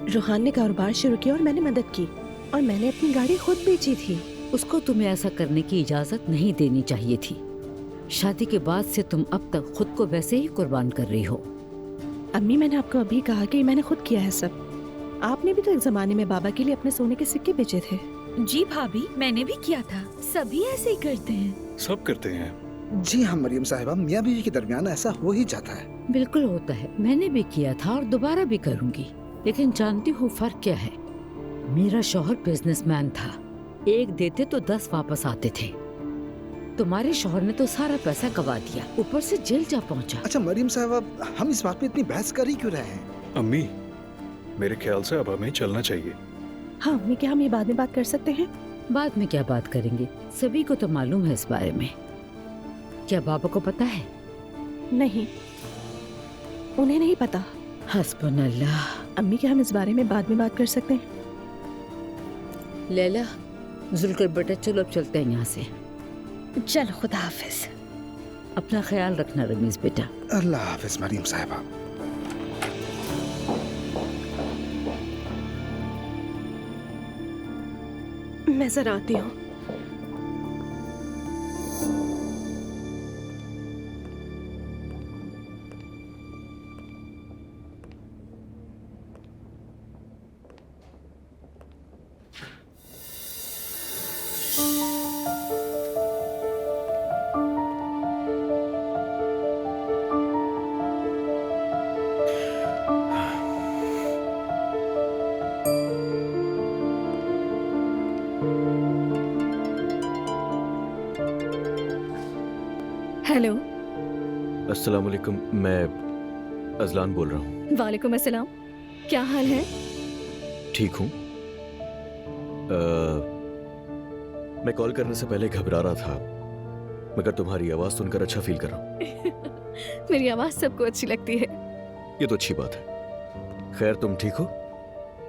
रूहान ने कारोबार शुरू किया और मैंने मदद की, और मैंने अपनी गाड़ी खुद बेची थी। उसको तुम्हें ऐसा करने की इजाजत नहीं देनी चाहिए थी। शादी के बाद से तुम अब तक खुद को वैसे ही कुर्बान कर रही हो। अम्मी, मैंने आपको अभी कहा कि मैंने खुद किया है सब। आपने भी तो एक जमाने में बाबा के लिए अपने सोने के सिक्के बेचे थे। जी भाभी, मैंने भी किया था। सभी ऐसे ही करते हैं। सब करते हैं। जी हाँ मरियम साहिबा, मियाँ बीवी के दरमियान ऐसा हो ही जाता है। बिल्कुल होता है, मैंने भी किया था और दोबारा भी करूंगी। लेकिन जानती हूँ फर्क क्या है? मेरा शौहर बिजनेसमैन था, एक देते तो 10 वापस आते थे। तुम्हारे शौहर ने तो सारा पैसा गवा दिया, ऊपर से जेल जा पहुंचा। अच्छा मरियम साहिबा, हम इस बात पे इतनी बहस कर ही क्यों रहे हैं? अम्मी, मेरे ख्याल से अब हमें चलना चाहिए। हाँ अम्मी, क्या हम ये बाद में बात कर सकते हैं? बाद में क्या बात करेंगे? सभी को तो मालूम है इस बारे में। क्या बाबा को पता है? नहीं, उन्हें नहीं पता। हस्बुनल्लाह। अम्मी, क्या हम इस बारे में बाद में बात कर सकते हैं? लैला, जुलकर बेटा चलो अब चलते हैं यहाँ से। चलो, खुदा हाफिज। अपना ख्याल रखना रमीज बेटा। अल्लाह हाफिज मरियम साहिबा। मैं जरा आती हूँ। हेलो। अस्सलाम वालेकुम, मैं अजलान बोल रहा हूँ। वालेकुम अस्सलाम। क्या हाल है? ठीक हूँ। मैं कॉल करने से पहले घबरा रहा था, मगर तुम्हारी आवाज़ सुनकर अच्छा फील कर रहा हूँ। मेरी आवाज़ सबको अच्छी लगती है। ये तो अच्छी बात है। खैर, तुम ठीक हो?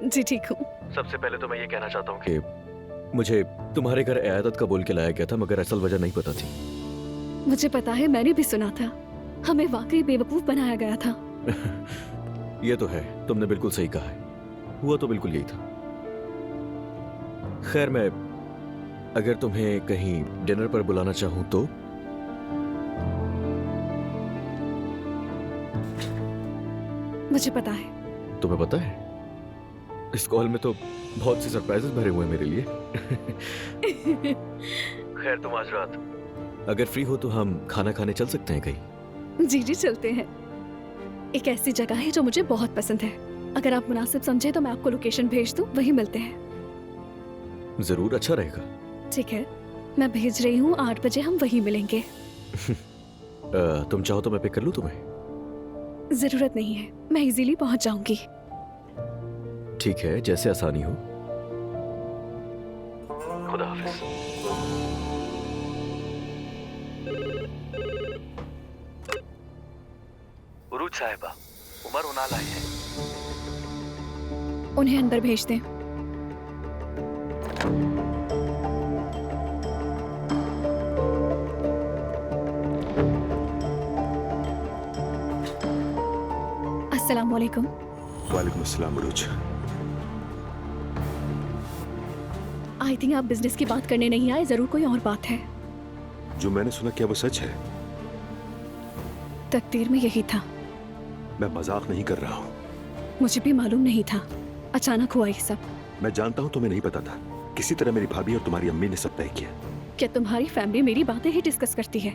जी ठीक हूँ। सबसे पहले तो मैं ये कहना चाहता हूँ कि मुझे तुम्हारे घर इयादत का बोल के लाया गया था, मगर असल वजह नहीं पता थी। मुझे पता है, मैंने भी सुना था। हमें वाकई बेवकूफ बनाया गया था। ये तो है, तुमने बिल्कुल सही कहा है। हुआ तो बिल्कुल यही था। खैर, मैं अगर तुम्हें कहीं डिनर पर बुलाना चाहूं तो? मुझे पता है। तुम्हें पता है? इस कॉल में तो बहुत सी सरप्राइजेस भरे हुए हैं मेरे लिए। खैर, तुम आज रात अगर फ्री हो तो हम खाना खाने चल सकते हैं कहीं। जी जी चलते हैं। एक ऐसी जगह है जो मुझे बहुत पसंद है। अगर आप मुनासिब समझे तो मैं आपको लोकेशन भेज दूं, वहीं मिलते हैं। जरूर, अच्छा रहेगा। ठीक है, मैं भेज रही हूँ। 8 बजे हम वहीं मिलेंगे। तुम चाहो तो मैं पिक कर लूं तुम्हें? जरूरत नहीं है, मैं इजीली पहुंच जाऊंगी। ठीक है, जैसे आसानी हो। खुदा हाफिज। उरूज साहिबा, उमर उनाल आए हैं। उन्हें अंदर भेज दें। अस्सलाम वालेकुम। वालेकुम अस्सलाम उरूज। आई थिंक आप बिजनेस की बात करने नहीं आए, जरूर कोई और बात है। जो मैंने सुना, क्या वो सच है? तकदीर में यही था। मैं मजाक नहीं कर रहा हूँ। मुझे भी मालूम नहीं था, अचानक हुआ ये सब। मैं जानता हूँ तुम्हें नहीं पता था। किसी तरह मेरी भाभी और तुम्हारी अम्मी ने सब तय किया। क्या तुम्हारी फैमिली मेरी बातें ही डिस्कस करती है?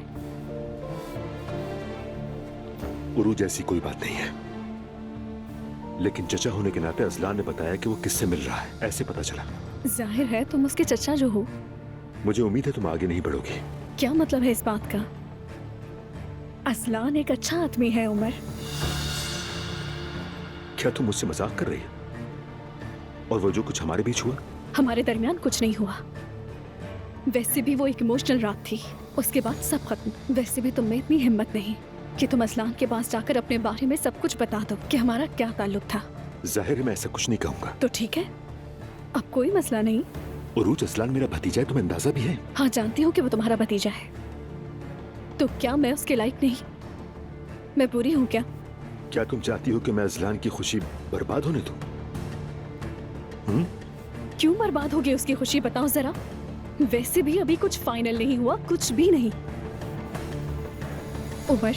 उरूज, ऐसी कोई बात नहीं है, लेकिन चचा होने के नाते अजलान ने बताया कि वो किससे मिल रहा है, ऐसे पता चला। जाहिर है तुम उसके चचा जो हो। मुझे उम्मीद है तुम आगे नहीं बढ़ोगी। क्या मतलब है इस बात का? असलान एक अच्छा आदमी है उमर। क्या तुम मुझसे मजाक कर रही हो? और वो जो कुछ हमारे बीच हुआ? हमारे दरमियान कुछ नहीं हुआ। वैसे भी वो एक इमोशनल रात थी, उसके बाद सब खत्म। वैसे भी तुम में इतनी हिम्मत नहीं कि तुम असलान के पास जाकर अपने बारे में सब कुछ बता दो कि हमारा क्या ताल्लुक था। जाहिर है मैं ऐसा कुछ नहीं कहूंगा। तो ठीक है, अब कोई मसला नहीं। उरूज, असलान मेरा भतीजा है, तुम्हें अंदाजा भी है। हाँ, जानती हूँ कि वो तुम्हारा भतीजा है। तो क्या मैं उसके लायक नहीं? मैं बुरी हूँ क्या? क्या तुम चाहती हो कि मैं अजलान की खुशी बर्बाद होने दूं? क्यों बर्बाद हो गई उसकी खुशी, बताओ जरा। वैसे भी अभी कुछ फाइनल नहीं हुआ, कुछ भी नहीं। उमर,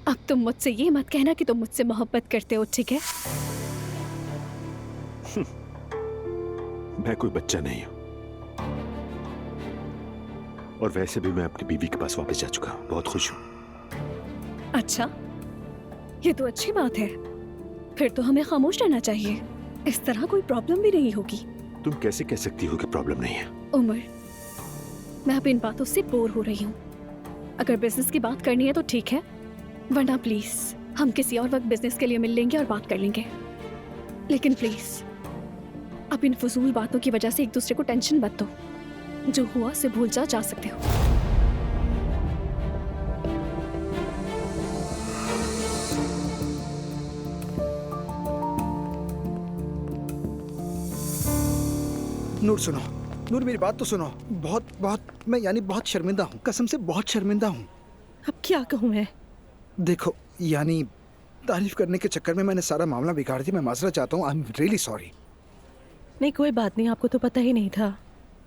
अब तुम मुझसे ये मत कहना कि तुम मुझसे मोहब्बत करते हो, ठीक है? मैं कोई बच्चा नहीं हूं, और वैसे भी मैं अपनी बीवी के पास वापस जा चुका हूं। बहुत खुश हूं। अच्छा, ये तो अच्छी बात है। फिर तो हमें खामोश रहना चाहिए। इस तरह कोई प्रॉब्लम भी नहीं होगी। तुम कैसे कह सकती हो कि प्रॉब्लम नहीं है? उमर, मैं अब इन बातों से बोर हो रही हूँ। अगर बिजनेस की बात करनी है तो ठीक है, वरना प्लीज हम किसी और वक्त बिजनेस के लिए मिल लेंगे और बात कर लेंगे। लेकिन प्लीज अब इन फजूल बातों की वजह से एक दूसरे को टेंशन मत दो। जो हुआ से भूल जा सकते हो। नूर सुनो, नूर मेरी बात तो सुनो। मैं बहुत शर्मिंदा हूँ, कसम से बहुत शर्मिंदा हूँ। अब क्या कहूँ मैं? देखो यानी तारीफ करने के चक्कर में मैंने सारा मामला बिगाड़ दिया। मैं माजरा चाहता हूँ। I am really sorry. नहीं कोई बात नहीं, आपको तो पता ही नहीं था।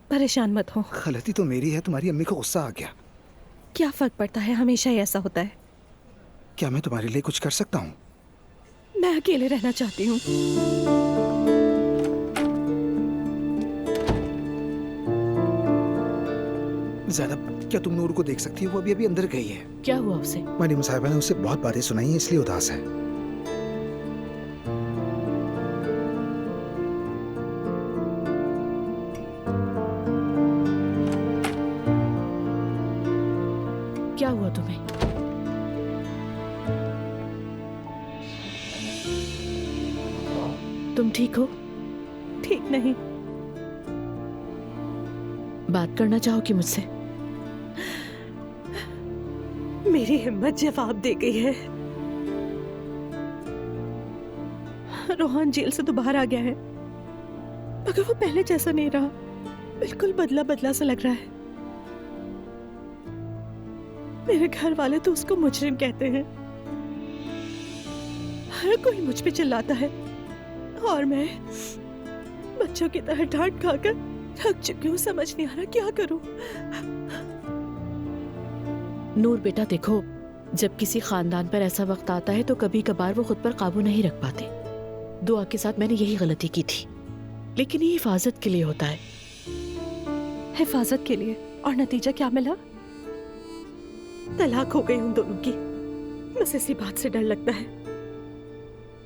परेशान मत हो। गलती तो मेरी है, तुम्हारी अम्मी को गुस्सा आ गया। क्या फर्क पड़ता है, हमेशा ही ऐसा होता है। क्या मैं तुम्हारे लिए कुछ कर सकता हूँ? मैं अकेले रहना चाहती हूँ। ज़ैनब, क्या तुम नूर को देख सकती हो? वो अभी अंदर गई है। क्या हुआ उसे? मरियम साहिबा ने उसे बहुत बातें सुनाई हैं, इसलिए उदास है। क्या हुआ तुम्हें? तुम ठीक हो? ठीक नहीं। बात करना चाहोगी मुझसे? मेरी हिम्मत जवाब दे गई है। रोहान जेल से तो बाहर आ गया है, मगर वो पहले जैसा नहीं रहा। बिल्कुल बदला बदला सा लग रहा है। मेरे घर वाले तो उसको मुजरिम कहते हैं। हर कोई मुझ पे चिल्लाता है और मैं बच्चों की तरह डांट खाकर थक चुकी हूँ। समझ नहीं आ रहा क्या करूं। नूर बेटा देखो, जब किसी खानदान पर ऐसा वक्त आता है तो कभी कभार वो खुद पर काबू नहीं रख पाते। दुआ के साथ मैंने यही गलती की थी, लेकिन ये हिफाजत के लिए होता है। हिफाजत के लिए, और नतीजा क्या मिला? तलाक हो गई उन दोनों की। बस इसी बात से डर लगता है।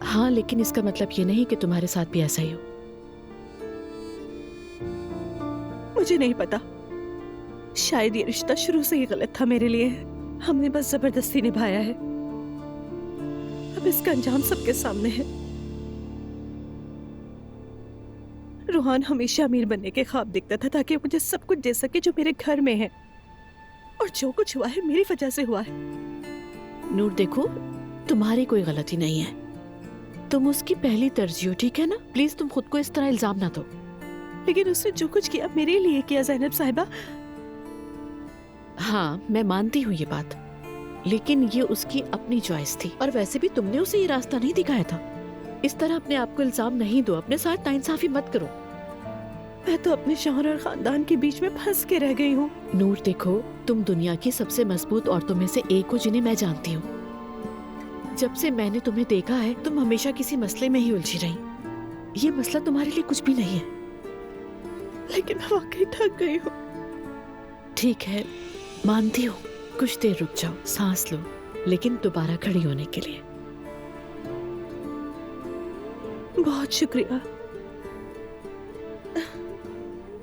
हाँ, लेकिन इसका मतलब ये नहीं कि तुम्हारे साथ भी ऐसा ही हो। मुझे नहीं पता, शायद ये रिश्ता शुरू से ही गलत था मेरे लिए। हमने बस जबरदस्ती निभाया है। अब इसका अंजाम सबके सामने है। रोहान हमेशा अमीर बनने के ख्वाब देखता था ताकि मुझे सब कुछ दे सके जो मेरे घर में है, और जो कुछ हुआ है मेरी वजह से हुआ है। नूर देखो, तुम्हारी कोई गलती नहीं है। तुम उसकी पहली तरजीह हो, ठीक है ना? प्लीज तुम खुद को इस तरह इल्जाम ना दो। लेकिन उसने जो कुछ किया मेरे लिए किया ज़ैनब साहिबा। हाँ, मैं मानती हूँ ये बात, लेकिन ये उसकी अपनी चॉइस थी। और वैसे भी तुमने उसे ये रास्ता नहीं दिखाया था। इस तरह अपने आप को इल्जाम नहीं दो, अपने साथ नाइंसाफी मत करो। मैं तो अपने शौहर और खानदान के बीच में फंस के रह गई हूँ। नूर देखो, तुम दुनिया की सबसे मजबूत औरतों में से एक हो जिन्हें मैं जानती हूँ। जब से मैंने तुम्हें देखा है, तुम हमेशा किसी मसले में ही उलझी रही। ये मसला तुम्हारे लिए कुछ भी नहीं है, लेकिन मैं वाकई थक गई हूँ। ठीक है, मानती हूँ। कुछ देर रुक जाओ, सांस लो, लेकिन दोबारा खड़ी होने के लिए। बहुत शुक्रिया।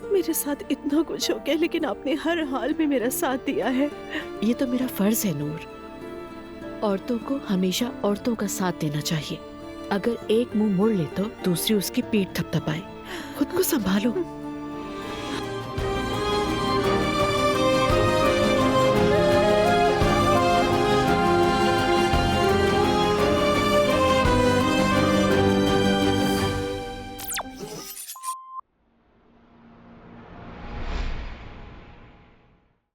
मेरे साथ इतना कुछ हो गया, लेकिन आपने हर हाल में मेरा साथ दिया है। ये तो मेरा फर्ज है नूर। औरतों को हमेशा औरतों का साथ देना चाहिए। अगर एक मुंह मोड़ ले तो दूसरी उसकी पीठ थपथपाए। खुद को संभालो।